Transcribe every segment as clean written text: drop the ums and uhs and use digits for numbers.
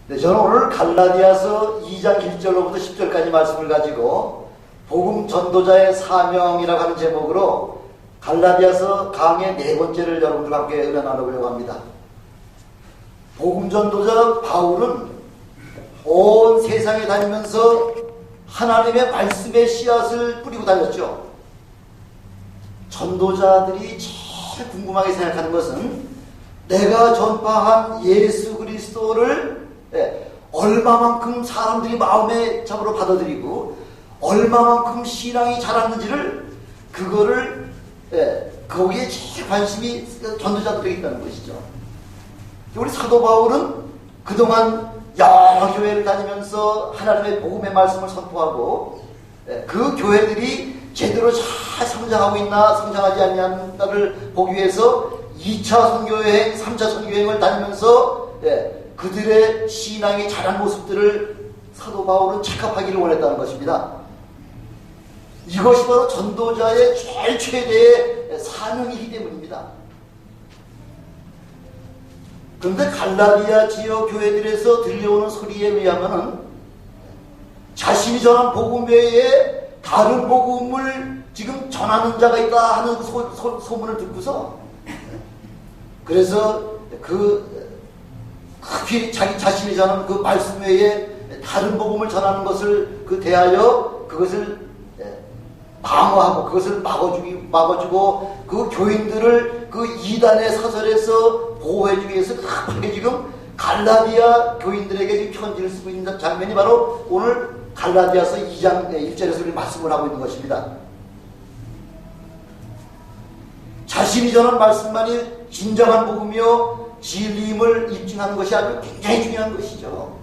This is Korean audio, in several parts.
네, 저는 오늘 갈라디아서 2장 1절로부터 10절까지 말씀을 가지고 복음 전도자의 사명이라고 하는 제목으로 갈라디아서 강의 네 번째를 여러분들과 함께 은혜 나누려고 합니다. 복음 전도자 바울은 온 세상에 다니면서 하나님의 말씀의 씨앗을 뿌리고 다녔죠. 전도자들이 제일 궁금하게 생각하는 것은 내가 전파한 예수 그리스도를 얼마만큼 사람들이 마음에 잡으러 받아들이고 얼마만큼 신앙이 자랐는지를 그거를 거기에 제일 관심이 전도자들에게 있다는 것이죠. 우리 사도 바울은 그동안 여러 교회를 다니면서 하나님의 복음의 말씀을 선포하고 그 교회들이 제대로 잘 성장하고 있나 성장하지 않냐를 보기 위해서 2차 선교여행, 3차 선교여행을 다니면서 그들의 신앙이 자란 모습들을 사도 바울은 체크하기를 원했다는 것입니다. 이것이 바로 전도자의 제일 최대의 사명이기 때문입니다. 그런데 갈라디아 지역 교회들에서 들려오는 소리에 의하면 자신이 전한 복음 외에 다른 복음을 지금 전하는 자가 있다 하는 소문을 듣고서 그래서 급히 자기 자신이 전하는 그 말씀 외에 다른 복음을 전하는 것을 대하여 그것을 방어하고 그것을 막아주고 그 교인들을 그 이단의 사설에서 보호해주기 위해서 급하게 지금 갈라디아 교인들에게 편지를 쓰고 있는 장면이 바로 오늘 갈라디아서 2장 1절에서 우리 말씀을 하고 있는 것입니다. 자신이 전한 말씀만이 진정한 복음이요 진리임을 입증하는 것이 아주 굉장히 중요한 것이죠.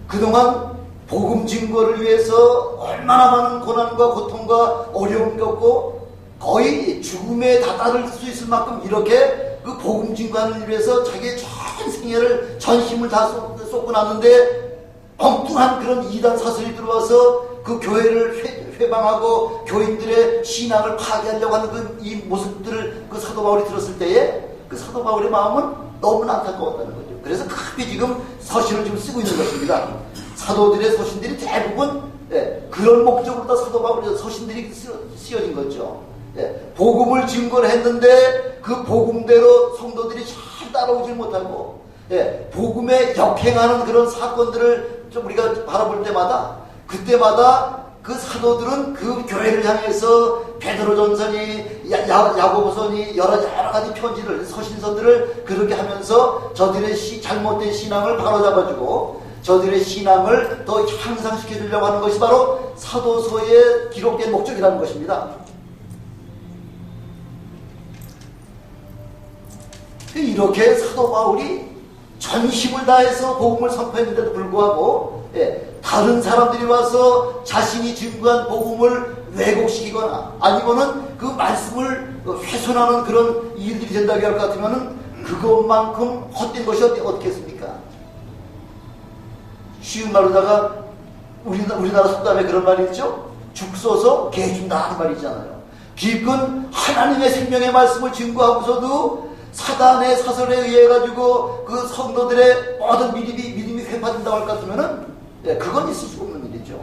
그동안 복음 증거를 위해서 얼마나 많은 고난과 고통과 어려움을 겪고 거의 죽음에 다다를 수 있을 만큼 이렇게 그 복음 증거하는 일 위해서 자기의 전 생애를 전 힘을 다 쏟고 났는데 엉뚱한 그런 이단 사설이 들어와서 그 교회를 회방하고 교인들의 신앙을 파괴하려고 하는 이 모습들을 그 사도 바울이 들었을 때에 그 사도 바울의 마음은 너무나 안타까웠다는 거죠. 그래서 급히 지금 서신을 지금 쓰고 있는 것입니다. 사도들의 서신들이 대부분 그런 목적으로 다 사도 바울의 서신들이 쓰여진 거죠. 복음을 증거를 했는데 그 복음대로 성도들이 잘 따라오질 못하고 복음에 역행하는 그런 사건들을 좀 우리가 바라볼 때마다 그때마다 그 사도들은 그 교회를 향해서 베드로 전서니 야고보서니 여러 가지 편지를 서신서들을 그렇게 하면서 저들의 잘못된 신앙을 바로잡아주고 저들의 신앙을 더 향상시켜 주려고 하는 것이 바로 사도서에 기록된 목적이라는 것입니다. 이렇게 사도 바울이 전심을 다해서 복음을 선포했는데도 불구하고 다른 사람들이 와서 자신이 증거한 복음을 왜곡시키거나 아니면은 그 말씀을 훼손하는 그런 일들이 된다고 할 것 같으면은 그것만큼 헛된 것이 어떻겠습니까? 쉬운 말로다가 우리나라 속담에 그런 말이 있죠? 죽 써서 개 준다 하는 말이 있잖아요. 기껏 하나님의 생명의 말씀을 증거하고서도 사단의 사설에 의해 가지고 그 성도들의 모든 믿음이 회파된다고 할 것 같으면은 그건 있을 수 없는 일이죠.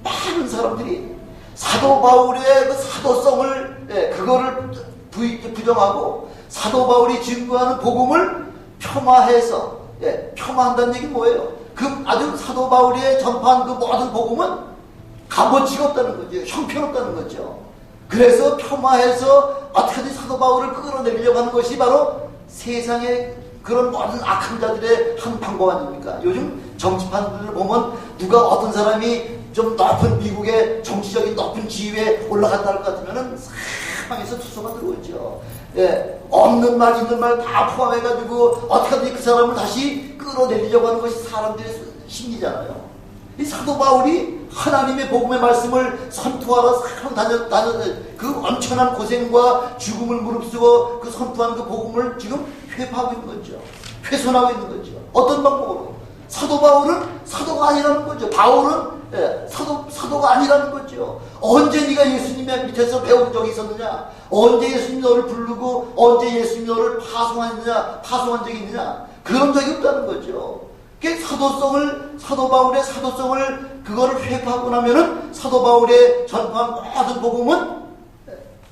많은 사람들이 사도 바울의 그 사도성을 그거를 부정하고 사도 바울이 증거하는 복음을 폄하해서 폄하한다는 얘기는 뭐예요? 그 아주 사도 바울이 전파한 그 모든 복음은 값어치가 없다는 거죠. 형편없다는 거죠. 그래서 폄하해서 어떻게든 사도 바울을 끌어내리려고 하는 것이 바로 세상의 그런 모든 악한 자들의 한 방법 아닙니까? 요즘 정치판들을 보면 누가 어떤 사람이 좀 높은 미국의 정치적인 높은 지위에 올라갔다 할 것 같으면은 사방에서 투서가 들어오죠. 없는 말 있는 말 다 포함해가지고 어떻게든 그 사람을 다시 끌어내리려고 하는 것이 사람들의 심리잖아요. 이 사도 바울이 하나님의 복음의 말씀을 선포하러 그 엄청난 고생과 죽음을 무릅쓰고 그 선포한 그 복음을 지금 회파하고 있는 거죠. 훼손하고 있는 거죠. 어떤 방법으로? 사도 바울은 사도가 아니라는 거죠. 바울은 사도가 아니라는 거죠. 언제 네가 예수님의 밑에서 배운 적이 있었느냐? 언제 예수님이 너를 부르고 언제 예수님이 너를 파송한 적이 있느냐? 그런 적이 없다는 거죠. 사도 바울의 사도성을 그거를 회파하고 나면은 사도 바울의 전파한 모든 복음은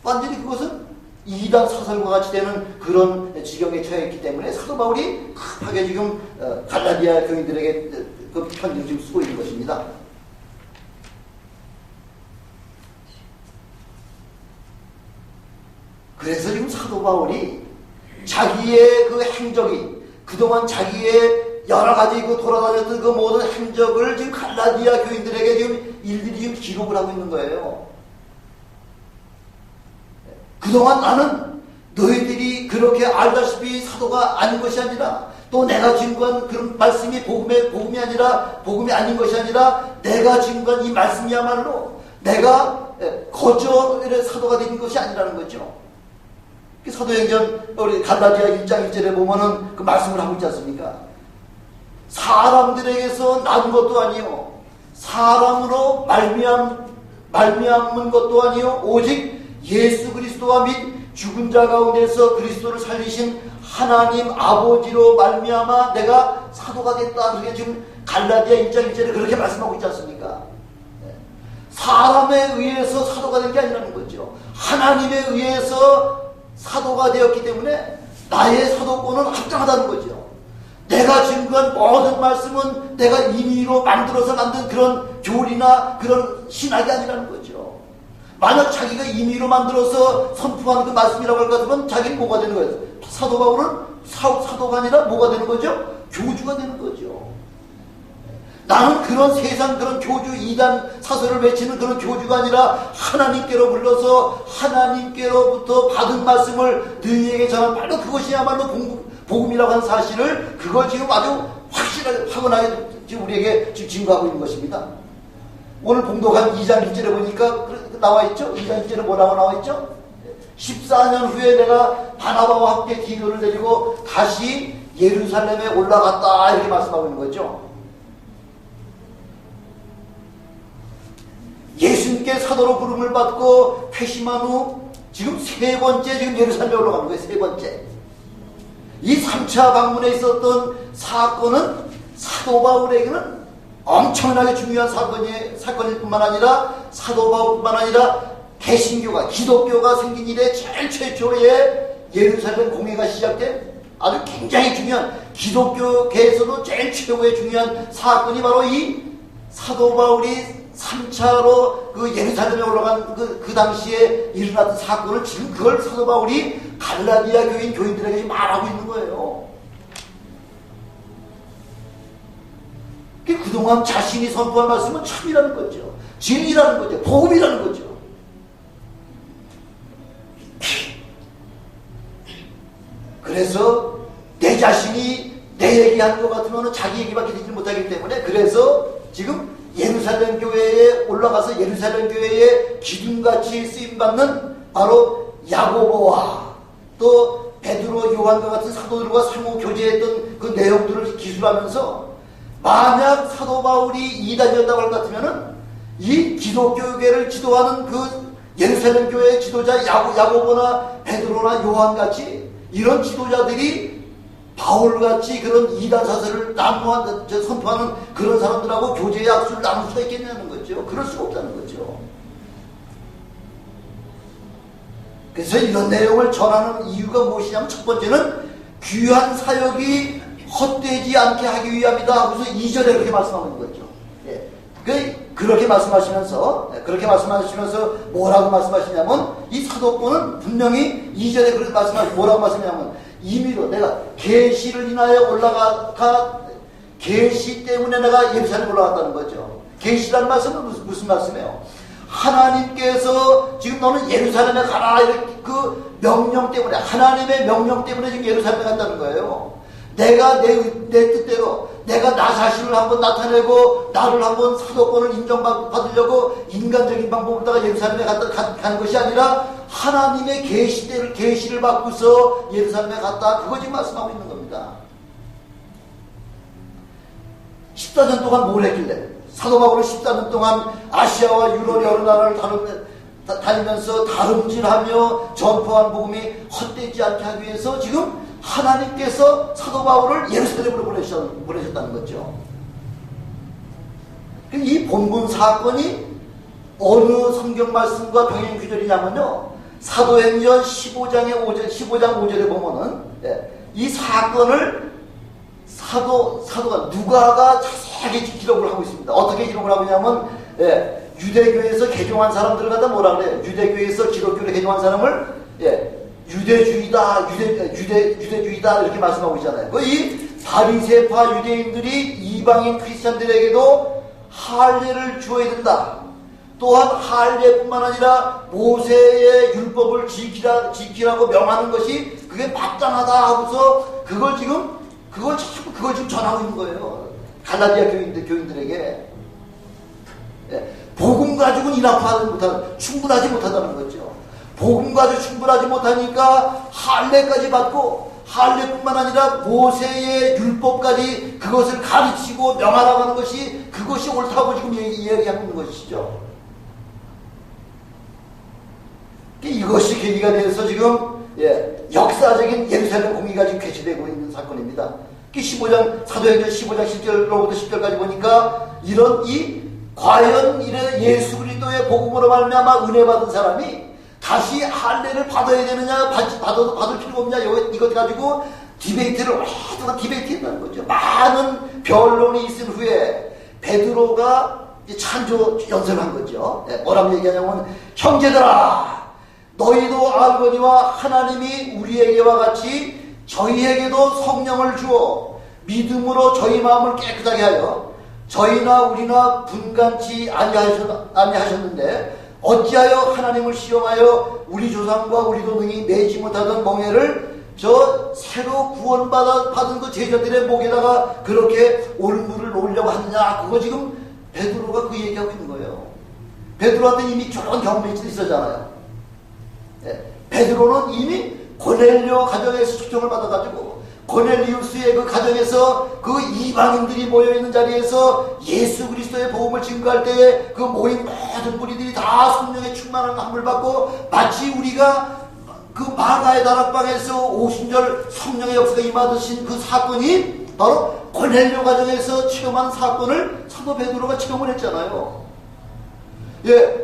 완전히 그것은 이단 사설과 같이 되는 그런 지경에 처했기 때문에 사도 바울이 급하게 지금 갈라디아 교인들에게 그 편지를 지금 쓰고 있는 것입니다. 그래서 지금 사도 바울이 자기의 그 행적이 그동안 자기의 여러 가지 그 돌아다녔던 그 모든 행적을 지금 갈라디아 교인들에게 지금 일일이 지금 기록을 하고 있는 거예요. 그동안 나는 너희들이 그렇게 알다시피 사도가 아닌 것이 아니라 또 내가 증거한 그런 말씀이 복음이 아닌 것이 아니라 내가 증거한 이 말씀이야말로 내가 거절의 사도가 된 것이 아니라는 거죠. 사도행전 우리 갈라디아 1장 1절에 보면은 그 말씀을 하고 있지 않습니까? 사람들에게서 난 것도 아니요 사람으로 말미암은 것도 아니요 오직 예수 그리스도와 및 죽은 자 가운데서 그리스도를 살리신 하나님 아버지로 말미암아 내가 사도가 됐다. 그게 지금 갈라디아 1장 1절에 그렇게 말씀하고 있지 않습니까? 사람에 의해서 사도가 된 게 아니라는 거죠. 하나님에 의해서 사도가 되었기 때문에 나의 사도권은 확정하다는 거죠. 내가 증거한 모든 말씀은 내가 임의로 만들어서 만든 그런 교리나 그런 신학이 아니라는 거죠. 만약 자기가 임의로 만들어서 선포하는 그 말씀이라고 할 것 같으면 자기는 뭐가 되는 거예요? 사도 바울은 사도가 아니라 뭐가 되는 거죠? 교주가 되는 거죠. 나는 그런 세상 그런 교주 이단 사설을 외치는 그런 교주가 아니라 하나님께로 불러서 하나님께로부터 받은 말씀을 너희에게 전한 바로 그것이야말로 복음이라고 하는 사실을 그걸 지금 아주 확실하게 확언하게 지금 우리에게 지금 증거하고 있는 것입니다. 오늘 봉독한 2장 1절에 보니까 나와 있죠? 2장 1절에 뭐라고 나와 있죠? 14년 후에 내가 바나바와 함께 디도를 데리고 다시 예루살렘에 올라갔다 이렇게 말씀하고 있는 거죠. 예수님께 사도로 부름을 받고 회심한 후 지금 세 번째 지금 예루살렘에 올라가는 거예요. 세 번째. 이 3차 방문에 있었던 사건은 사도 바울에게는 엄청나게 중요한 사건일 뿐만 아니라 사도 바울뿐만 아니라 개신교가 기독교가 생긴 이래 제일 최초의 예루살렘 공회가 시작된 아주 굉장히 중요한 기독교계에서도 제일 최고의 중요한 사건이 바로 이 사도 바울이 3차로 그 예루살렘에 올라간 그 당시에 일어났던 사건을 지금 그걸 사도 바울이 갈라디아 교인들에게 지금 말하고 있는 거예요. 그동안 자신이 선포한 말씀은 참이라는 거죠. 진리라는 거죠. 복음이라는 거죠. 그래서 내 자신이 내 얘기하는 것 같으면 자기 얘기밖에 듣지 못하기 때문에 그래서 지금 예루살렘 교회에 올라가서 예루살렘 교회에 기둥같이 쓰임받는 바로 야고보와 또 베드로 요한과 같은 사도들과 상호 교제했던 그 내용들을 기술하면서 만약 사도 바울이 이단이었다고 할 것 같으면은 이 기독교계를 지도하는 그 예루살렘 교회의 지도자 야고보나 베드로나 요한같이 이런 지도자들이 바울같이 그런 이단 사설을 선포하는 그런 사람들하고 교제의 약수를 나눌 수가 있겠냐는 거죠. 그럴 수가 없다는 거죠. 그래서 이런 내용을 전하는 이유가 무엇이냐면 첫 번째는 귀한 사역이 헛되지 않게 하기 위함이다 하고서 2절에 그렇게 말씀하는 거죠. 예. 그렇게 말씀하시면서 뭐라고 말씀하시냐면 이 사도권은 분명히 2절에 그렇게 뭐라고 말씀하냐면 임의로 내가 계시를 인하여 계시 때문에 내가 예루살렘에 올라갔다는 거죠. 계시라는 말씀은 무슨 말씀이에요? 하나님께서 지금 너는 예루살렘에 가라 이렇게 그 명령 때문에 하나님의 명령 때문에 지금 예루살렘에 갔다는 거예요. 내가 내 뜻대로 내가 나 자신을 한번 나타내고 나를 한번 사도권을 인정받으려고 인간적인 방법으로다가 예루살렘에 간 것이 아니라 하나님의 계시를 받고서 예루살렘에 갔다. 그거 지금 말씀하고 있는 겁니다. 14년 동안 뭘 했길래? 사도 바울은 14년 동안 아시아와 유럽 여러 나라를 다니면서 다름질하며 전포한 복음이 헛되지 않게 하기 위해서 지금 하나님께서 사도 바울을 예루살렘으로 보내셨다는 거죠. 이 본문 사건이 어느 성경 말씀과 병행 규절이냐면요, 사도행전 15장 5절에 보면은 이 사건을 사도가 누가가 자세하게 기록을 하고 있습니다. 어떻게 기록을 하고 있냐면, 유대교에서 개종한 사람들을 갖다 뭐라 그래요? 유대교에서 기독교를 개종한 사람을 유대주의다 이렇게 말씀하고 있잖아요. 이 바리새파 유대인들이 이방인 크리스천들에게도 할례를 주어야 된다. 또한 할례뿐만 아니라 모세의 율법을 지키라고 명하는 것이 그게 마땅하다 하고서 그걸 지금 전하고 있는 거예요. 갈라디아 교인들에게. 복음 가지고는 충분하지 못하다는 거죠. 복음 가지고 충분하지 못하니까 할례까지 받고, 할례뿐만 아니라 모세의 율법까지 그것을 가르치고 명하라고 하는 것이, 그것이 옳다고 지금 이야기하고 있는 것이죠. 이것이 계기가 되어서 지금 역사적인 예루살렘 공의가 지금 개최되고 있는 사건입니다. 사도행전 15장 10절로부터 10절까지 보니까 과연 예수 그리스도의 복음으로 말미암아 은혜 받은 사람이 다시 할례를 받아야 되느냐, 받을 필요가 없냐, 이것 가지고 오랫동안 디베이트했다는 거죠. 많은 변론이 있은 후에 베드로가 찬조 연설을 한 거죠. 뭐라고 얘기하냐면, 형제들아, 너희도 알거니와 하나님이 우리에게와 같이 저희에게도 성령을 주어 믿음으로 저희 마음을 깨끗하게 하여 저희나 우리나 분간치 아니하셨는데 어찌하여 하나님을 시험하여 우리 조상과 우리도 능히 매지 못하던 멍에를 새로 구원받은 그 제자들의 목에다가 그렇게 올무를 놓으려고 하느냐. 그거 지금 베드로가 그 얘기하고 있는 거예요. 베드로한테 이미 그런 경험이 있었잖아요. 베드로는 이미 고넬료 가정에서 초청을 받아가지고 고넬리우스의 그 가정에서 그 이방인들이 모여있는 자리에서 예수 그리스도의 복음을 증거할 때에 그 모인 모든 무리들이 다 성령의 충만한 함을 받고, 마치 우리가 그 마가의 다락방에서 오순절 성령의 역사가 임하듯이 그 사건이 바로 고넬료 가정에서 체험한 사건을 사도 베드로가 체험을 했잖아요.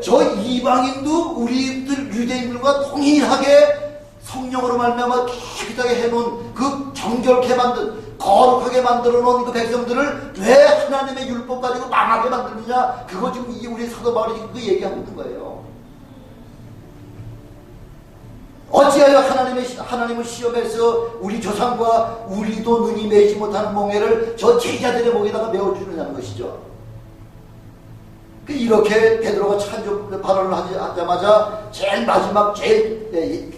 저 이방인도 우리들 유대인들과 동일하게 성령으로 말미암아 깨끗하게 해놓은 그 정결케 만든, 거룩하게 만들어 놓은 그 백성들을 왜 하나님의 율법 가지고 망하게 만드느냐. 그거 지금 우리 사도 바울이 지금 그 얘기하고 있는 거예요. 어찌하여 하나님을 시험해서 우리 조상과 우리도 능히 매지 못하는 멍에를 저 제자들의 목에다가 메워주느냐는 것이죠. 이렇게 베드로가 찬조 발언을 하자마자 제일 마지막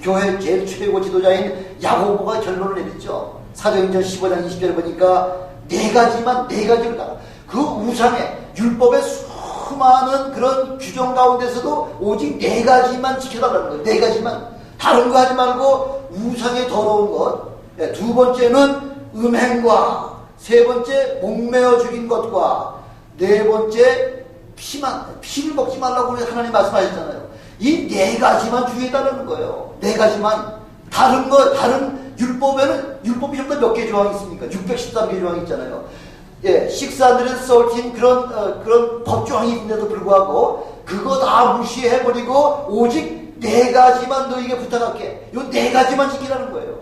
교회 제일 최고 지도자인 야고보가 결론을 내렸죠. 사도행전 15장 20절에 보니까 네 가지를 그 우상의 율법의 수많은 그런 규정 가운데서도 오직 네 가지만 지켜달라는 거예요. 네 가지만. 다른 거 하지 말고 우상의 더러운 것. 두 번째는 음행과, 세 번째 목매어 죽인 것과, 네 번째 피를 먹지 말라고 하나님 말씀하셨잖아요. 이 네 가지만 주의해달라는 거예요. 네 가지만. 다른 율법이 좀 더 몇 개 조항이 있습니까? 613개 조항이 있잖아요. 613 그런 법조항이 있는데도 불구하고 그거 다 무시해버리고 오직 네 가지만 너에게 부탁할게. 요 네 가지만 지키라는 거예요.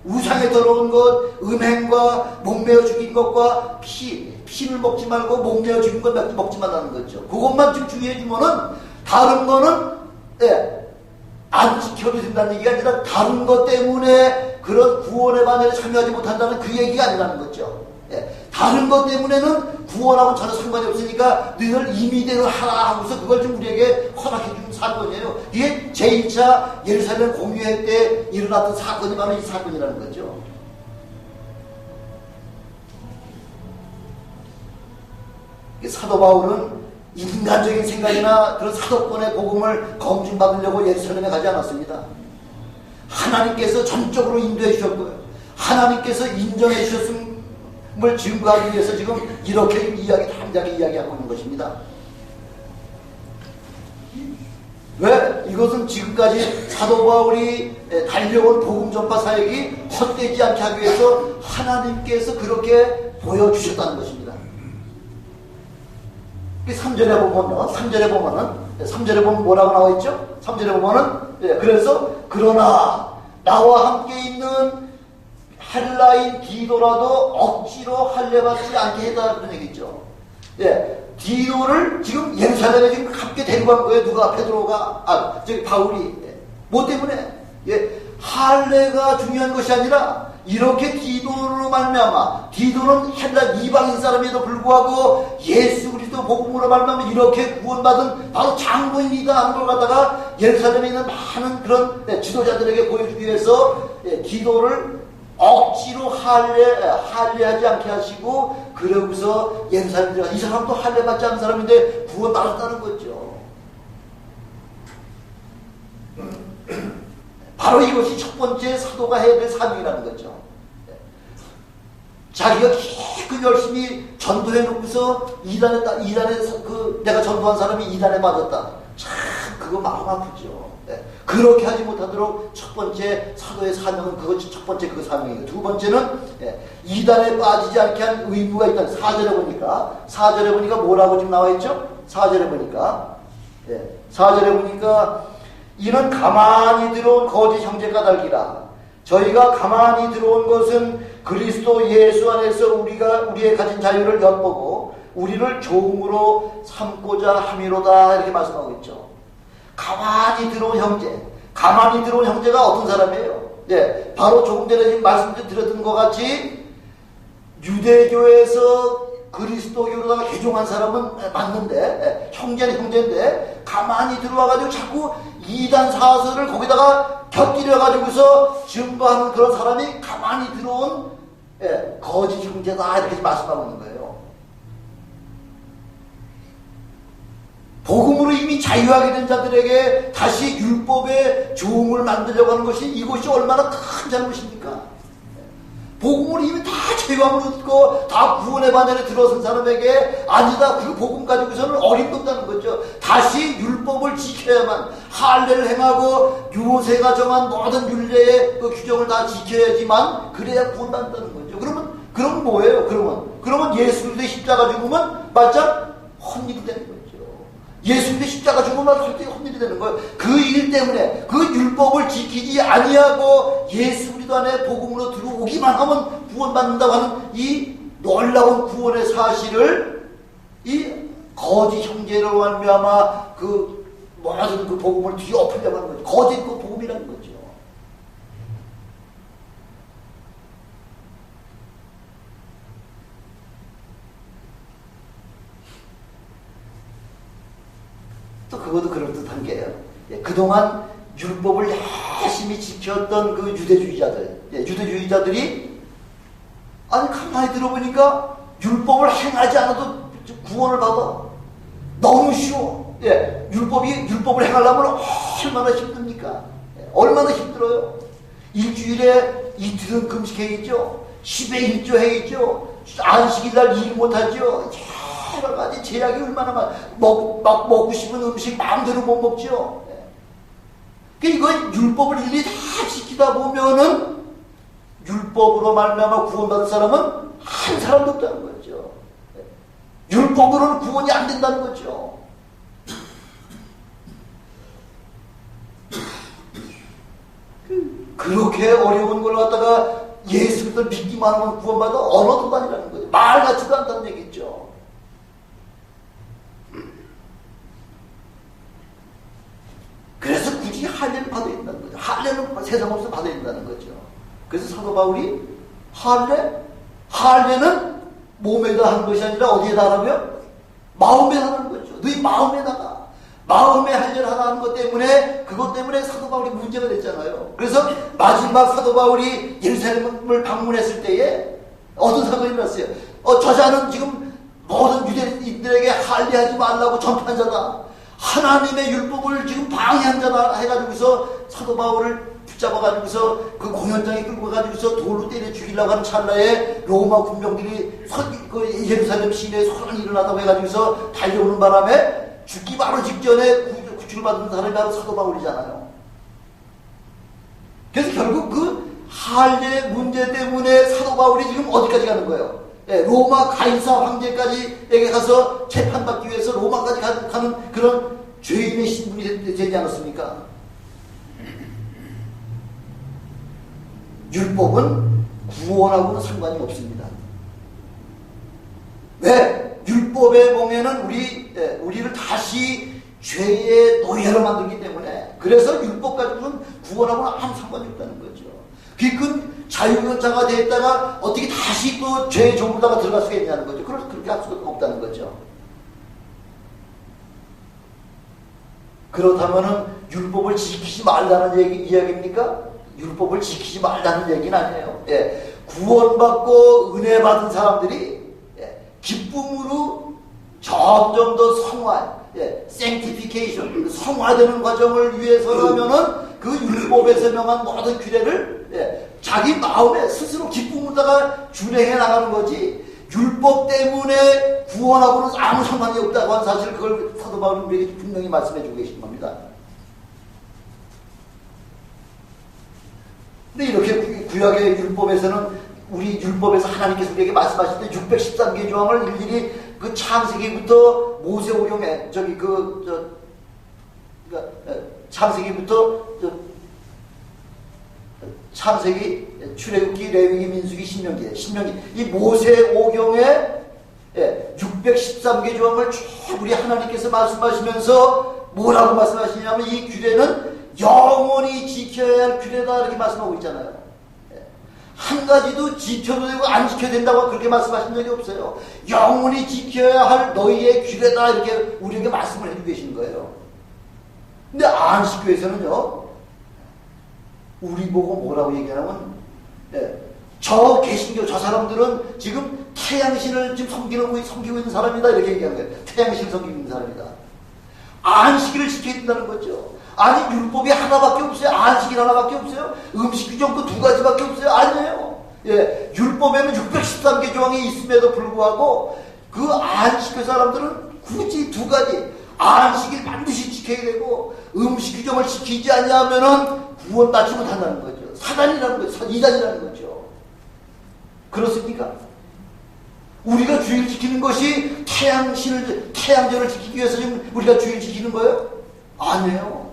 우상에 더러운 것, 음행과 목매어 죽인 것과 피를 먹지 말고 목매어 죽인 것 먹지 말라는 거죠. 그것만 좀 주의해주면은 다른 거는 안 지켜도 된다는 얘기가 아니라 다른 것 때문에 그런 구원의 반열에 참여하지 못한다는 그 얘기가 아니라는 거죠. 다른 것 때문에는 구원하고 전혀 상관이 없으니까 너희들 임의대로 하라 하고서 그걸 좀 우리에게 허락해 주는 사건이에요. 이게 제2차 예루살렘 공유회 때 일어났던 사건이 바로 이 사건이라는 거죠. 사도 바울은 인간적인 생각이나 그런 사도권의 복음을 검증받으려고 예루살렘에 가지 않았습니다. 하나님께서 전적으로 인도해 주셨고요. 하나님께서 인정해 주셨음 증거하기 위해서 지금 이렇게 당장에 이야기하고 있는 것입니다. 왜? 이것은 지금까지 사도 바울이 달려온 복음 전파 사역이 헛되지 않게 하기 위해서 하나님께서 그렇게 보여주셨다는 것입니다. 3절에 보면 뭐라고 나와 있죠? 3절에 보면은, 그래서, 그러나, 나와 함께 있는 헬라인 디도라도 억지로 할례받지 않게 해달라 그런 얘기죠. 디도를 지금 예루살렘에 지금 함께 데리고 간 거예요. 누가? 바울이. 뭐 때문에? 할례가 중요한 것이 아니라, 이렇게 디도로 말미암아, 디도는 헬라 이방인 사람에도 불구하고 예수 그리스도 복음으로 말미암아 이렇게 구원받은 바로 장로인이다 하는 걸 갖다가 예루살렘에 있는 많은 그런 지도자들에게 보여주기 위해서 디도를 억지로 할례하지 않게 하시고, 그러고서 예루살렘에 들어가 이 사람도 할례받지 않은 사람인데 구원받았다는 거죠. 바로 이것이 첫 번째 사도가 해야 될 사명이라는 거죠. 자기가 기껏 열심히 전도해 놓고서 이단에 내가 전도한 사람이 이단에 맞았다. 참 그거 마음 아프죠. 그렇게 하지 못하도록 첫 번째 사도의 사명은 첫 번째 그 사명이에요. 두 번째는 이단에 빠지지 않게 한 의무가 있다. 4절에 보니까 뭐라고 지금 나와 있죠? 4절에 보니까 이는 가만히 들어온 거짓 형제 까닭이라. 저희가 가만히 들어온 것은 그리스도 예수 안에서 우리의 가진 자유를 엿보고 우리를 종으로 삼고자 함이로다, 이렇게 말씀하고 있죠. 가만히 들어온 형제가 어떤 사람이에요? 바로 조금 전에 지금 말씀드렸던 것 같이 유대교에서 그리스도교로다가 개종한 사람은 맞는데, 형제는 형제인데 가만히 들어와가지고 자꾸 이단 사설을 거기다가 곁들여가지고서 증거하는 그런 사람이 가만히 들어온 거짓 형제다, 이렇게 말씀하고 있는 거예요. 복음으로 이미 자유하게 된 자들에게 다시 율법의 종을 만들려고 하는 것이, 이것이 얼마나 큰 잘못입니까? 복음으로 이미 다 자유함을 얻고 다 구원의 반열에 들어선 사람에게 아니다, 그 복음 가지고서는 어림도 없다는 거죠. 다시 율법을 지켜야만, 할례를 행하고 모세가 정한 모든 율례의 그 규정을 다 지켜야지만 그래야 구원받는다는 거죠. 그러면 뭐예요? 그러면 예수 그리스도의 십자가 죽으면 맞자 헛일이 되는 거죠. 예수 그리스도의 십자가 죽으면 헛일이 되는 거예요. 그 일 때문에 그 율법을 지키지 아니하고 예수 그리스도 안에 복음으로 들어오기만 하면 구원받는다고 하는 이 놀라운 구원의 사실을 이 거짓 형제로 말미암아 그 모든 그 복음을 뒤엎으려고 하는 거죠. 거짓 그 복음이라는 거죠. 또 그것도 그럴듯한 게요. 그동안 율법을 열심히 지켰던 그 유대주의자들이 아니 가만히 들어보니까 율법을 행하지 않아도 구원을 받아. 너무 쉬워. 율법을 행하려면 얼마나 힘듭니까? 얼마나 힘들어요. 일주일에 이틀은 금식해야죠. 10에 1조 해야죠. 안식일날 일 못하죠. 여러 가지 제약이 얼마나 먹고 싶은 음식 마음대로 못 먹죠. 그러니까 이거 율법을 일일이 다 지키다 보면은 율법으로 말미암아 구원받은 사람은 한 사람도 없다는 거죠. 율법으로는 구원이 안 된다는 거죠. 그렇게 어려운 걸 갖다가 예수 그리스도를 믿기만 하면 구원받아 언어도 아니라는 거죠. 말 같지도 않다는 얘기죠. 그래서 굳이 할례를 받아야 된다는 거죠. 할례는 세상 없어 받아야 된다는 거죠. 그래서 사도 바울이 할례는 몸에다 하는 것이 아니라 어디에다 하라고요? 마음에다 하는 거죠. 너희 마음에다가 마음의 할례를 하는 것 때문에, 그것 때문에 사도 바울이 문제가 됐잖아요. 그래서 마지막 사도 바울이 예루살렘을 방문했을 때에 어떤 사건이 일어났어요. 저자는 지금 모든 유대인들에게 할례하지 말라고 전파한 자다, 하나님의 율법을 지금 방해한 자다 해가지고서 사도 바울을 붙잡아가지고서 그 공연장에 끌고 가지고서 돌로 때려 죽이려고 하는 찰나에 로마 군병들이 그 예루살렘 시내에 소란이 일어나다고 해가지고서 달려오는 바람에 죽기 바로 직전에 구출을 받은 사람이 바로 사도 바울이잖아요. 그래서 결국 그 할례 문제 때문에 사도 바울이 지금 어디까지 가는 거예요? 예, 로마 가이사 황제까지에게 가서 재판받기 위해서 로마까지 가는 그런 죄인의 신분이 되지 않았습니까? 율법은 구원하고는 상관이 없습니다. 왜? 율법의 몽에는 우리를 다시 죄의 노예로 만들기 때문에, 그래서 율법 가지고는 구원하고는 아무 상관이 없다는 거죠. 그 자유자가 됐다가 어떻게 다시 또 죄의 종으로다가 들어갈 수가 있냐는 거죠. 그렇게 할 수가 없다는 거죠. 그렇다면은 율법을 지키지 말라는 이야기입니까? 율법을 지키지 말라는 얘기는 아니에요. 예, 구원받고 은혜 받은 사람들이 기쁨으로 점점 더 성화, sanctification, 성화되는 과정을 위해서라면은 그 율법에서 명한 모든 규례를 자기 마음에 스스로 기쁨으로다가 준행해 나가는 거지, 율법 때문에 구원하고는 아무 상관이 없다고 하는 사실, 그걸 사도 바울은 우리에게 분명히 말씀해 주고 계신 겁니다. 근데 이렇게 구약의 율법에서는, 우리 율법에서 하나님께서 우리에게 말씀하실 때 613개 조항을 일일이 그 창세기부터 모세오경에 창세기, 출애굽기, 레위기, 민수기, 신명기 이 모세오경에 613개 조항을 쭉 우리 하나님께서 말씀하시면서 뭐라고 말씀하시냐면, 이 규례는 영원히 지켜야 할 규례다, 이렇게 말씀하고 있잖아요. 한 가지도 지켜도 되고 안 지켜야 된다고 그렇게 말씀하신 적이 없어요. 영원히 지켜야 할 너희의 규례다, 이렇게 우리에게 말씀을 해주고 계시는 거예요. 근데 안식교에서는요, 우리 보고 뭐라고 얘기하냐면, 저 개신교 저 사람들은 지금 태양신을 지금 섬기고 있는 사람이다, 이렇게 얘기하는 거예요. 태양신을 섬기고 있는 사람이다. 안식일을 지켜야 된다는 거죠. 아니, 율법이 하나밖에 없어요? 안식일 하나밖에 없어요? 음식 규정 그 두 가지밖에 없어요? 아니에요. 율법에는 613개 조항이 있음에도 불구하고 그 안식교 사람들은 굳이 두 가지, 안식일 반드시 지켜야 되고 음식 규정을 지키지 않냐면은 구원받지 못한다는 거죠. 사단이라는 거죠. 이단이라는 거죠. 그렇습니까? 우리가 주일 지키는 것이 태양절을 지키기 위해서 지금 우리가 주일 지키는 거예요? 아니에요.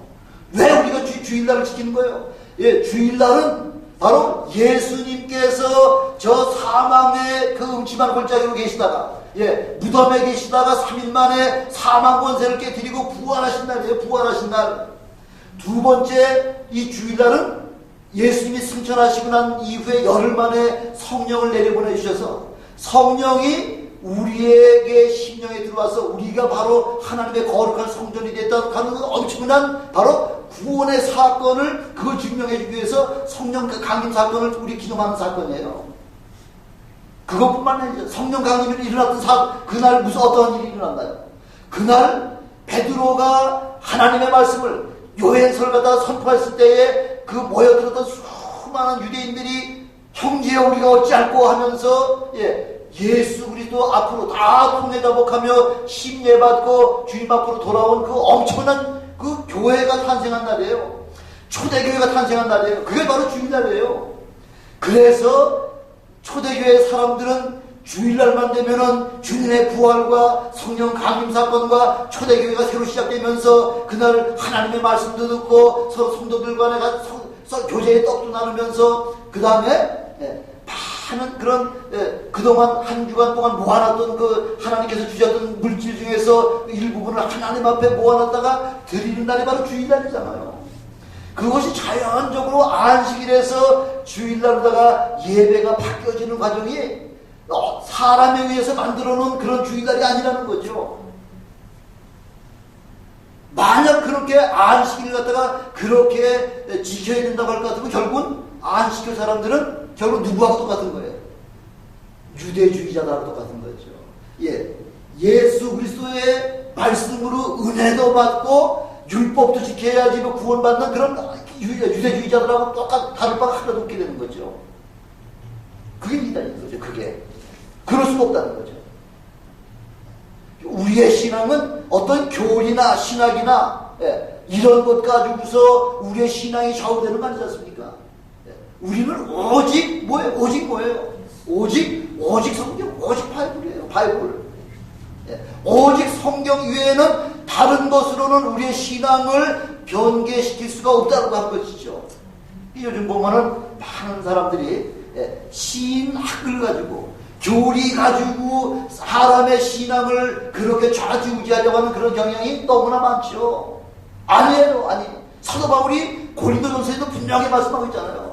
왜 우리가 주일날을 지키는 거예요? 주일날은 바로 예수님께서 저 사망의 그 음침한 골짜기로 계시다가, 무덤에 계시다가 3일 만에 사망 권세를 깨뜨리고 부활하신 날이에요. 부활하신 날. 두 번째, 이 주일날은 예수님이 승천하시고 난 이후에 열흘 만에 성령을 내려보내 주셔서, 성령이 우리에게 심령에 들어와서 우리가 바로 하나님의 거룩한 성전이 됐다는 엄청난 바로 구원의 사건을 그걸 증명해주기 위해서 성령 강림 사건을 우리 기념하는 사건이에요. 그것뿐만 아니죠. 성령 강림이 일어났던 그날 무슨 어떤 일이 일어났나요? 그날 베드로가 하나님의 말씀을 요한서를 갖다가 선포했을 때에 그 모여들었던 수많은 유대인들이 형제여 우리가 어찌할꼬 하면서 예수 그리스도 앞으로 다 통해다복하며 심예받고 주님 앞으로 돌아온 그 엄청난 그 교회가 탄생한 날이에요. 초대교회가 탄생한 날이에요. 그게 바로 주일날이에요. 그래서 초대교회 사람들은 주일날만 되면은 주님의 부활과 성령 강림 사건과 초대교회가 새로 시작되면서 그날 하나님의 말씀도 듣고 서로 성도들 간에 교제의 떡도 나누면서 그 다음에 많은 그런 그동안 한 주간 동안 모아놨던 그 하나님께서 주셨던 물질 중에서 일부분을 하나님 앞에 모아놨다가 드리는 날이 바로 주일날이잖아요. 그것이 자연적으로 안식일에서 주일날로다가 예배가 바뀌어지는 과정이 사람에 의해서 만들어 놓은 그런 주일날이 아니라는 거죠. 만약 그렇게 안식일을 갖다가 그렇게 지켜야 된다고 할 것 같으면 결국은 안식교 사람들은 결국 누구하고 똑같은 거예요? 유대주의자들하고 똑같은 거죠. 예수 그리스도의 말씀으로 은혜도 받고 율법도 지켜야지 구원받는 그런 유대주의자들하고 똑같 다를 바가 하나도 없게 되는 거죠. 그게 이단인 거죠. 그게 그럴 수가 없다는 거죠. 우리의 신앙은 어떤 교리나 신학이나 이런 것 가지고서 우리의 신앙이 좌우되는 거 아니지 않습니까? 우리는 오직 뭐예요? 오직 성경, 오직 바이블이에요. 바이블. 오직 성경 이외에는 다른 것으로는 우리의 신앙을 변개시킬 수가 없다고 한 것이죠. 요즘 보면은 많은 사람들이 신학을 가지고 교리 가지고 사람의 신앙을 그렇게 좌지우지하려고 하는 그런 경향이 너무나 많죠. 아니에요. 사도 바울이 고린도전서에도 분명히 말씀하고 있잖아요.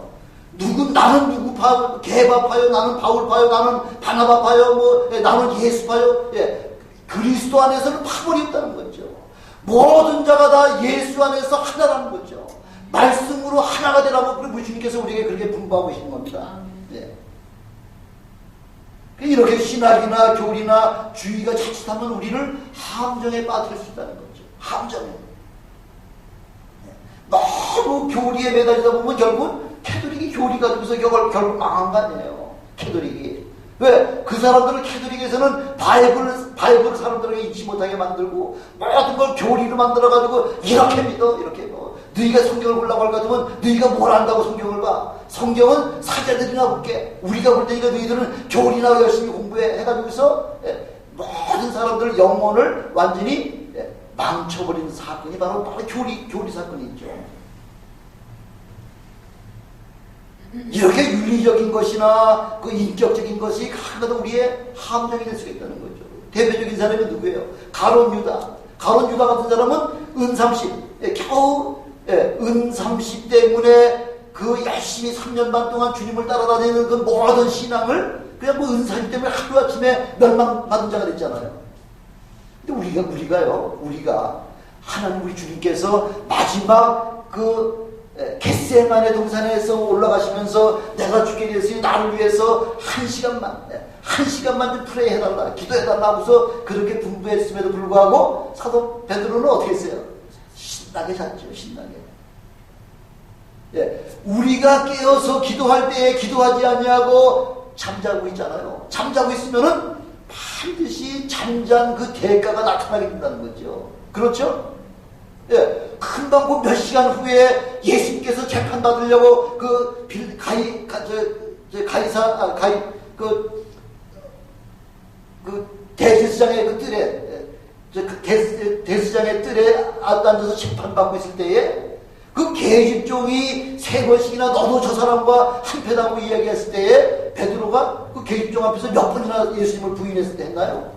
나는 누구 파요? 게바파요? 나는 바울파요? 나는 바나바파요? 나는 예수파요? 그리스도 안에서는 파벌이 없다는 거죠. 모든 자가 다 예수 안에서 하나라는 거죠. 말씀으로 하나가 되라고 우리 주님께서 우리에게 그렇게 분부하고 계시는 겁니다. 이렇게 신학이나 교리나 주의가 자칫하면 우리를 함정에 빠뜨릴 수 있다는 거죠. 함정에. 너무 교리에 매달리다 보면 결국 캐톨릭이 교리 가지고서 결국 망한 거 아니에요. 캐톨릭이. 왜? 그 사람들을 캐톨릭에서는 바이블 사람들에게 잊지 못하게 만들고 모든 걸 교리로 만들어가지고 이렇게 믿어. 이렇게 너희가 성경을 보려고 할 것 같으면 너희가 뭘 안다고 성경을 봐. 성경은 사자들이나 볼게. 우리가 볼 테니까 너희들은 교리나 열심히 공부해. 해가지고서 모든 사람들 영혼을 완전히 망쳐버리는 사건이 바로 교리 사건이죠. 이렇게 윤리적인 것이나 그 인격적인 것이 하나도 우리의 함정이 될 수가 있다는 거죠. 대표적인 사람이 누구예요? 가룟 유다. 가룟 유다 같은 사람은 은삼십, 겨우 은삼십 때문에 그 열심히 3년 반 동안 주님을 따라다니는 그 모든 신앙을 그냥 은삼십 때문에 하루아침에 멸망받은 자가 됐잖아요. 근데 우리가 하나님 우리 주님께서 마지막 겟세마네 동산에서 올라가시면서 내가 죽게 되었으니 나를 위해서 한 시간만 좀 프레이 해달라, 기도해달라 하고서 그렇게 분부했음에도 불구하고 사도 베드로는 어떻게 했어요? 신나게 잤죠. 신나게. 우리가 깨어서 기도할 때에 기도하지 아니하고 잠자고 있잖아요. 잠자고 있으면은 반드시 잠잔 그 대가가 나타나게 된다는 거죠. 그렇죠? 금방 몇 시간 후에 예수님께서 재판받으려고 대제사장의 대제사장의 뜰에 앉아서 재판받고 있을 때에 그 계집종이 3번씩이나 너도 저 사람과 한패다고 이야기했을 때에 베드로가 그 계집종 앞에서 몇 번이나 예수님을 부인했을 때 했나요?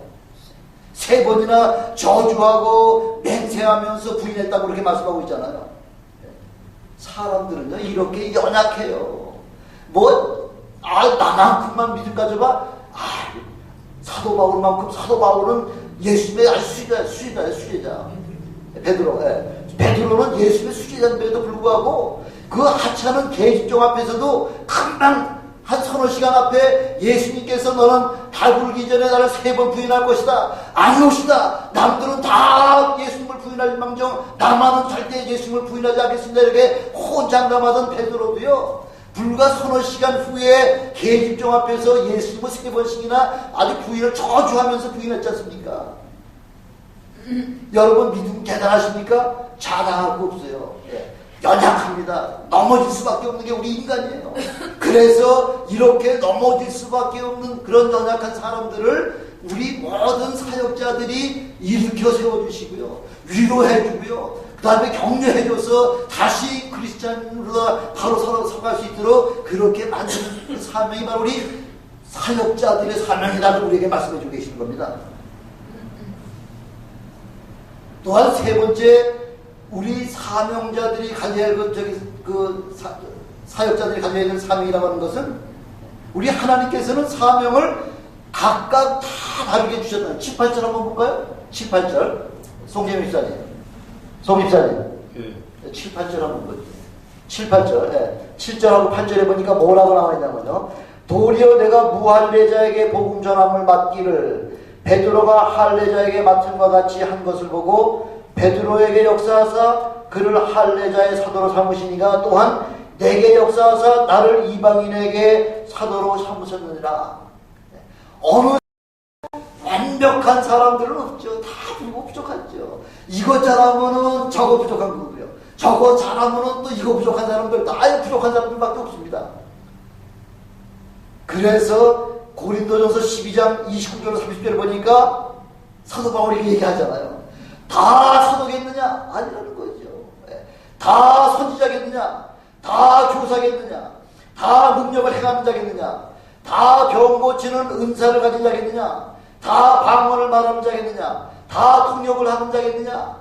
3번이나 저주하고 맹세하면서 부인했다고 그렇게 말씀하고 있잖아요. 사람들은요 이렇게 연약해요. 나만큼만 믿음 가져봐. 사도 바울은 예수님의 수제자. 베드로는 예수님의 수제자인데도 불구하고 그 하찮은 계집종 앞에서도 금방 한 서너 시간 앞에 예수님께서 너는 달 굴기 전에 나를 3번 부인할 것이다. 아니옵시다. 남들은 다 예수님을 부인할 망정 나만은 절대 예수님을 부인하지 않겠습니다. 이렇게 혼장담하던 베드로도요. 불과 서너 시간 후에 계집종 앞에서 예수님을 3번씩이나 아주 부인을 저주하면서 부인했지 않습니까? 여러분 믿음 대단하십니까? 자랑할 거 없어요. 연약합니다. 넘어질 수밖에 없는 게 우리 인간이에요. 그래서 이렇게 넘어질 수밖에 없는 그런 연약한 사람들을 우리 모든 사역자들이 일으켜 세워주시고요. 위로해주고요. 그 다음에 격려해줘서 다시 크리스찬으로 바로 서갈 수 있도록 그렇게 만드는 사명이 바로 우리 사역자들의 사명이라고 우리에게 말씀해주고 계시는 겁니다. 또한 3번째 우리 사명자들이 가져야 할 사역자들이 가져야 될 사명이라고 하는 것은 우리 하나님께서는 사명을 각각 다 다르게 주셨다. 7, 8절 한번 볼까요? 7, 8절 송재민 집사님 7, 8절 한번 보죠. 7, 8절 7절하고 8절에 보니까 뭐라고 나와 있냐면요. 도리어 내가 무할례자에게 복음 전함을 맡기를 베드로가 할례자에게 맡은 것 같이 한 것을 보고 베드로에게 역사하사 그를 할례자의 사도로 삼으시니가 또한 내게 역사하사 나를 이방인에게 사도로 삼으셨느니라. 어느 완벽한 사람들은 없죠. 다 부족하죠. 이거 잘하면은 저거 부족한 거고요. 저거 잘하면은 또 이거 부족한 사람들, 다 부족한 사람들밖에 없습니다. 그래서 고린도전서 12장 29절 30절 보니까 사도 바울이 얘기하잖아요. 다 사도겠느냐? 아니라는 거죠. 다 선지자겠느냐? 다 교사겠느냐? 다 능력을 행하는 자겠느냐? 다 병 고치는 은사를 가진 자겠느냐? 다 방언을 말하는 자겠느냐? 다 통역을 하는 자겠느냐?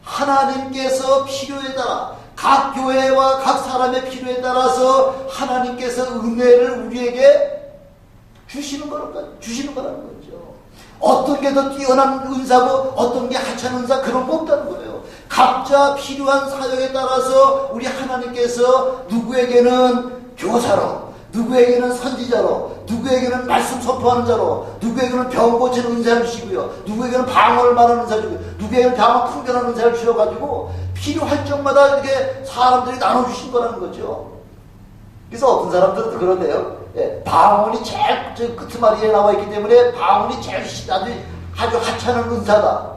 하나님께서 필요에 따라 각 교회와 각 사람의 필요에 따라서 하나님께서 은혜를 우리에게 주시는 거라는 거죠. 어떤 게 더 뛰어난 은사고 어떤 게 하찮은 은사, 그런 거 없다는 거예요. 각자 필요한 사역에 따라서 우리 하나님께서 누구에게는 교사로, 누구에게는 선지자로, 누구에게는 말씀 선포하는 자로, 누구에게는 병 고치는 은사를 주시고요, 누구에게는 방언을 말하는 은사를 주고요, 누구에게는 방언 풍전하는 은사를 주셔가지고 필요할 적마다 이렇게 사람들이 나눠주신 거라는 거죠. 그래서 어떤 사람들은 그런데요, 방언이 제일 끝머리에 나와 있기 때문에 방언이 제일 아주 하찮은 은사다.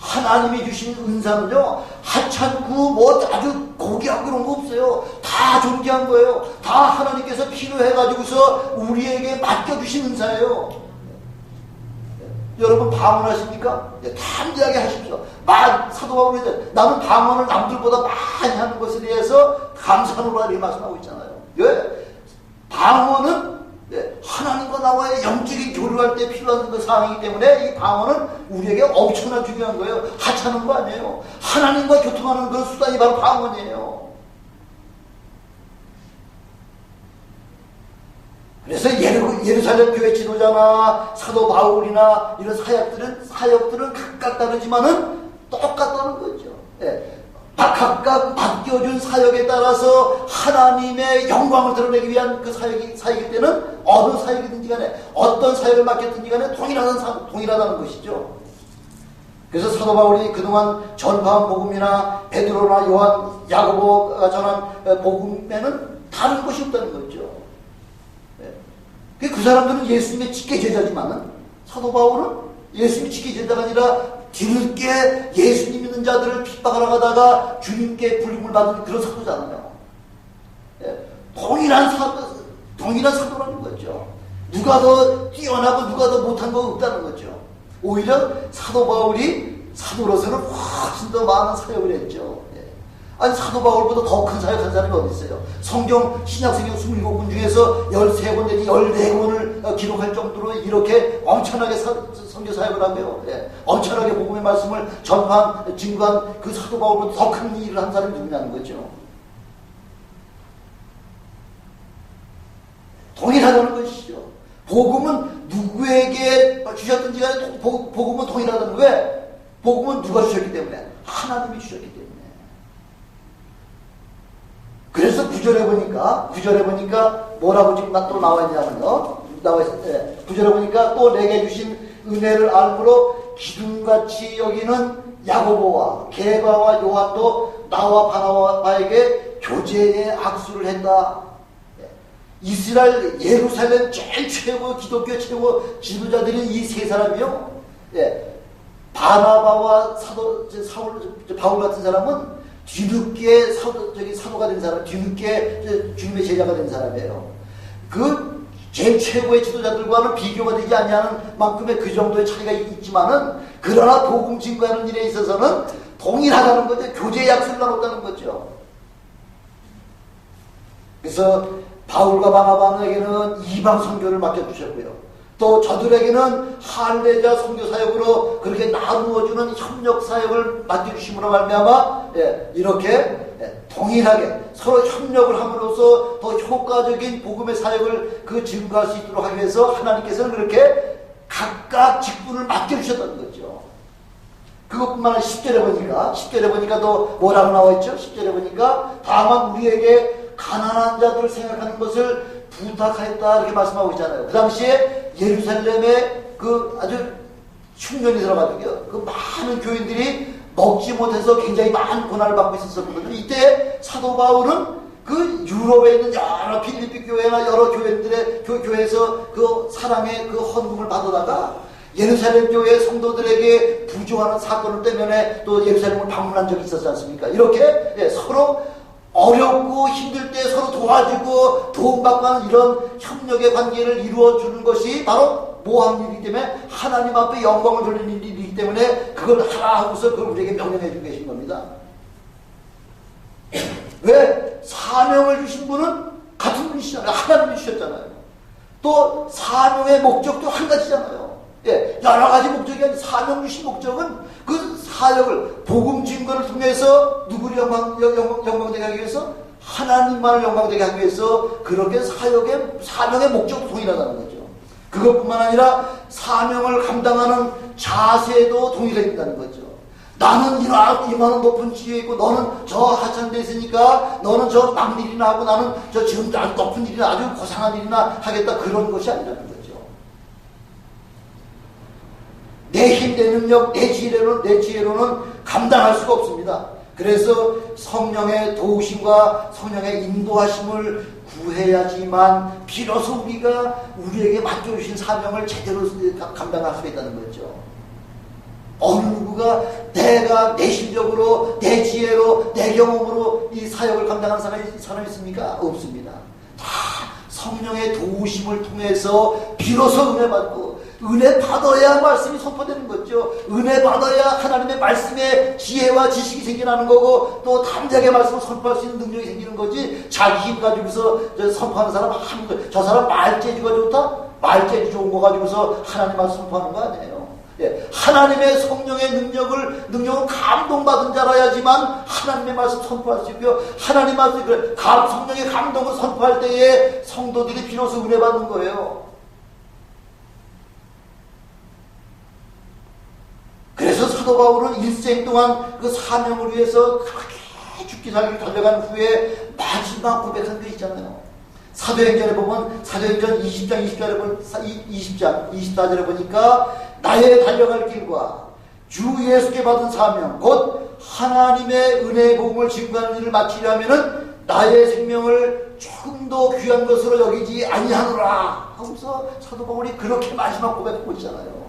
하나님이 주신 은사는요, 하찮고 뭐 아주 고귀한 그런 거 없어요. 다 존귀한 거예요. 다 하나님께서 필요해가지고서 우리에게 맡겨주신 은사예요. 여러분 방언하십니까? 담대하게 하십시오. 사도 바울이 나는 방언을 남들보다 많이 하는 것에 대해서 감사하노라 이렇게 말씀하고 있잖아요. 왜? 방언은 하나님과 나와의 영적인 교류할 때 필요한 그 사항이기 때문에 이 방언은 우리에게 엄청나 중요한 거예요. 하찮은 거 아니에요. 하나님과 교통하는 그 수단이 바로 방언이에요. 그래서 예루살렘 교회 지도자나 사도 바울이나 이런 사역들은 각각 다르지만은 똑같다는 거죠. 각각 맡겨준 사역에 따라서 하나님의 영광을 드러내기 위한 그 사역일 때는 어느 사역이든지 간에 어떤 사역을 맡겼든지 간에 동일하다는 것이죠. 그래서 사도 바울이 그동안 전파한 복음이나 베드로나 요한, 야고보가 전한 복음에는 다른 것이 없다는 거죠. 그 사람들은 예수님의 직계 제자지만은 사도 바울은 예수님의 직계 제자가 아니라 뒤늦게 예수님 믿는 자들을 핍박하러 가다가 주님께 불림을 받은 그런 사도잖아요. 동일한 사도라는 거죠. 누가 더 뛰어나고 누가 더 못한 거 없다는 거죠. 오히려 사도 바울이 사도로서는 훨씬 더 많은 사역을 했죠. 아니 사도 바울보다 더 큰 사역한 사람이 어디 있어요? 신약성경 27권 중에서 13권 내지 14권을 기록할 정도로 이렇게 엄청나게 선교 사역을 하며 엄청나게 복음의 말씀을 전파한, 증거한 그 사도 바울보다 더 큰 일을 한 사람이 누구냐는 거죠. 동일하다는 것이죠. 복음은 누구에게 주셨든지 간에 복음은 동일하다는 거예요. 왜? 복음은 누가 주셨기 때문에? 하나님이 주셨기 때문에. 그래서 9절에 보니까 뭐라고 지금 또 나와 있냐면요. 9절에 보니까 또 내게 주신 은혜를 알므로 기둥같이 여기는 야고보와 게바와 요한도 나와 바나바에게 교제의 악수를 했다. 이스라엘 예루살렘 제일 최고 기독교 최고 지도자들인 이 세 사람이요. 바나바와 바울 같은 사람은 뒤늦게 사도가 된 사람, 뒤늦게 주님의 제자가 된 사람이에요. 그 제일 최고의 지도자들과는 비교가 되지 아니하는 만큼의 그 정도의 차이가 있지만은, 그러나 복음 증거하는 일에 있어서는 동일하다는 거죠. 교제의 약속을 나눴다는 거죠. 그래서 바울과 바나바에게는 이방 선교를 맡겨주셨고요. 또 저들에게는 할례자 선교 사역으로 그렇게 나누어주는 협력 사역을 맡겨주심으로 말미암아 이렇게 동일하게 서로 협력을 함으로써 더 효과적인 복음의 사역을 증거할 수 있도록 하기 위해서 하나님께서는 그렇게 각각 직분을 맡겨주셨다는 거죠. 그것뿐만 아니라 10절에 보니까 또 뭐라고 나와있죠? 10절에 보니까 다만 우리에게 가난한 자들을 생각하는 것을 부탁하였다 이렇게 말씀하고 있잖아요. 그 당시에 예루살렘에 아주 흉년이 들어가지고요. 그 많은 교인들이 먹지 못해서 굉장히 많은 고난을 받고 있었거든요. 이때 사도 바울은 그 유럽에 있는 여러 필리핀 교회나 여러 교회들의 교회에서 그 사랑의 그 헌금을 받아다가 예루살렘 교회 성도들에게 부조하는 사건을 때문에 또 예루살렘을 방문한 적이 있었지 않습니까? 이렇게 서로 어렵고 힘들 때 서로 도와주고 도움받고 하는 이런 협력의 관계를 이루어주는 것이 바로 뭐한 일이기 때문에 하나님 앞에 영광을 돌리는 일이기 때문에 그걸 하라 하고서 그걸 우리에게 명령해 주고 계신 겁니다. 왜? 사명을 주신 분은 같은 분이시잖아요. 하나님이 주셨잖아요. 또 사명의 목적도 한 가지잖아요. 예, 여러 가지 목적이 아니라 사명 주신 목적은 그 사역을 복음 증거를 통해서 누구를 영광되게 하기 위해서 하나님만을 영광되게 하기 위해서 그렇게 사명의 목적도 동일하다는 거죠. 그것뿐만 아니라 사명을 감당하는 자세도 동일해진다는 거죠. 나는 이만한 높은 지위에 있고 너는 저 하찮은 데 있으니까 너는 저 막일이나 하고 나는 저 지금 아주 높은 일이나 아주 고상한 일이나 하겠다, 그런 것이 아니라는 거죠. 내 힘, 내 능력, 내 지혜로는 감당할 수가 없습니다. 그래서 성령의 도우심과 성령의 인도하심을 구해야지만 비로소 우리가 우리에게 맡겨주신 사명을 제대로 감당할 수 있다는 거죠. 어느 누구가 내가 내 실력으로, 내 지혜로, 내 경험으로 이 사역을 감당하는 사람이 있습니까? 없습니다. 다 성령의 도우심을 통해서 비로소 은혜 받고, 은혜 받아야 말씀이 선포되는 거죠. 은혜 받아야 하나님의 말씀에 지혜와 지식이 생겨나는 거고, 또 담대하게 말씀을 선포할 수 있는 능력이 생기는 거지. 자기 힘 가지고서 선포하는 사람 저 사람 말재주가 좋다? 말재주 좋은 거 가지고서 하나님 말씀 선포하는 거 아니에요. 예, 하나님의 성령의 능력을 감동받은 자라야지만 하나님의 말씀 선포할 수 있고요. 하나님 말씀, 성령의 감동을 선포할 때에 성도들이 비로소 은혜 받는 거예요. 그래서 사도 바울은 일생 동안 그 사명을 위해서 그렇게 죽기 살기 달려간 후에 마지막 고백한 게 있잖아요. 사도행전에 보면, 사도행전 20장 24절에 보니까 나의 달려갈 길과 주 예수께 받은 사명 곧 하나님의 은혜의 복음을 증거하는 일을 마치려면은 나의 생명을 조금 더 귀한 것으로 여기지 아니하노라 하면서 사도 바울이 그렇게 마지막 고백하고 있잖아요.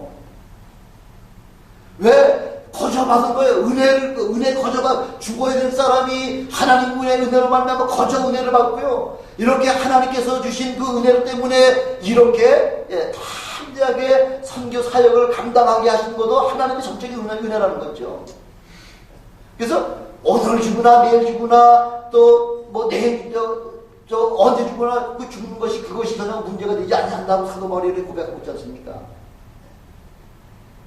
왜? 거저 받은 거예요. 은혜 거저 죽어야 될 사람이 하나님 은혜로 말미암아 거저 은혜를 받고요. 이렇게 하나님께서 주신 그 은혜 때문에 이렇게 담대하게 선교 사역을 감당하게 하신 것도 하나님의 전적인 은혜라는 거죠. 그래서 오늘 죽으나 내일 죽으나 또 뭐 내일 언제 죽으나 그 죽는 것이 그것이 전혀 문제가 되지 아니한다고 사도 바울이 고백하고 있지 않습니까?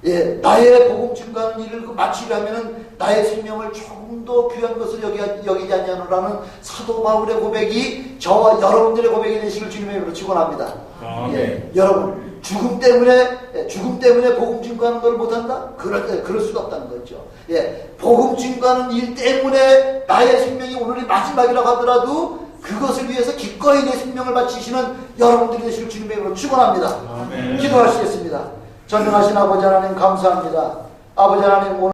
예, 나의 복음 증거하는 일을 마치려면은 나의 생명을 조금 더 귀한 것을 여기지 아니하노라는 사도 바울의 고백이 저와 여러분들의 고백이 되시길 주님의 이름으로 축원합니다. 예, 여러분 죽음 때문에 복음 증거하는 걸 못한다? 그럴 수가 없다는 거죠. 예, 복음 증거하는 일 때문에 나의 생명이 오늘이 마지막이라고 하더라도 그것을 위해서 기꺼이 내 생명을 바치시는 여러분들이 되시길 주님의 이름으로 축원합니다. 기도하시겠습니다. 전능하신 아버지 하나님 감사합니다. 아버지 하나님 오늘